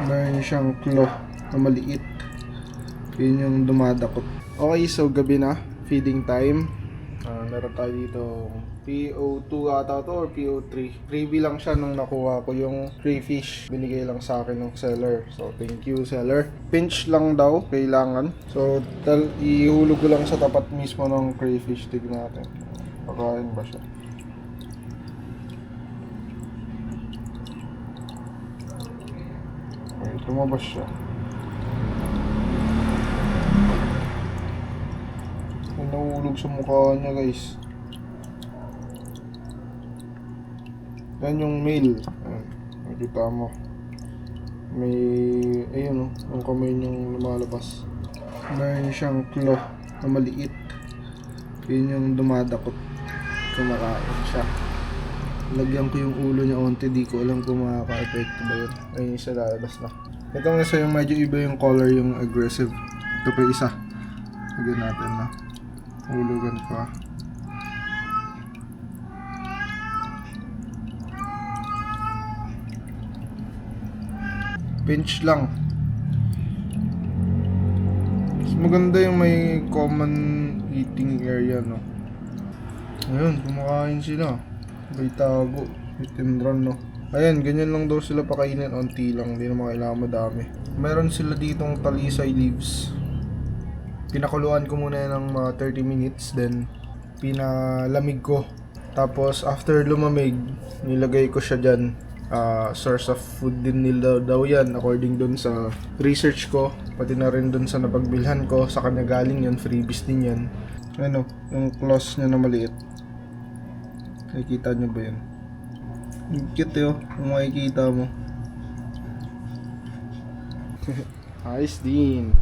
Meron siyang claw na maliit. Yun yung dumadakot. Okay, so gabi na. Feeding time. Meron tayo dito PO2 ata to or PO3. Freebie lang siya nung nakuha ko yung crayfish. Binigay lang sa akin ng seller. So thank you seller. Pinch lang daw kailangan. So ihulog ko lang sa tapat mismo ng crayfish. Tignan natin. Pakain ba siya? Okay, tumabas siya. Nahulog sa mukha niya guys. Yan yung male. Ayan, nakita mo. May, ayun o, yung kamay niyang lumalabas. Meron siyang claw na maliit. Yun yung dumadakot. Kumakain siya. Lagyan ko yung ulo niya onte, di ko alam kung makaka-effect ba yun. Ayun yung isa lalabas na. Ito nga sa yung medyo iba yung color, yung aggressive. Ito pa isa. Lagyan natin na. Hulugan pa. Pinch lang. Mas maganda yung may common eating area, no? Ayun, kumakain sila. May tago. Hit and run, no? Ayan, ganyan lang daw sila pakainin. Onti lang, hindi naman kailangan madami. Meron sila ditong talisay leaves. Pinakuluan ko muna yan ng mga 30 minutes, then pinalamig ko. Tapos after lumamig, nilagay ko siya dyan. Source of food din nila daw yan according dun sa research ko, pati na rin dun sa napagbilhan ko. Sa kanya galing yun, freebies din yan. Ano, yung claws niya na maliit. Nakikita nyo ba yun? Cute yun, kung makikita mo. Ayos din.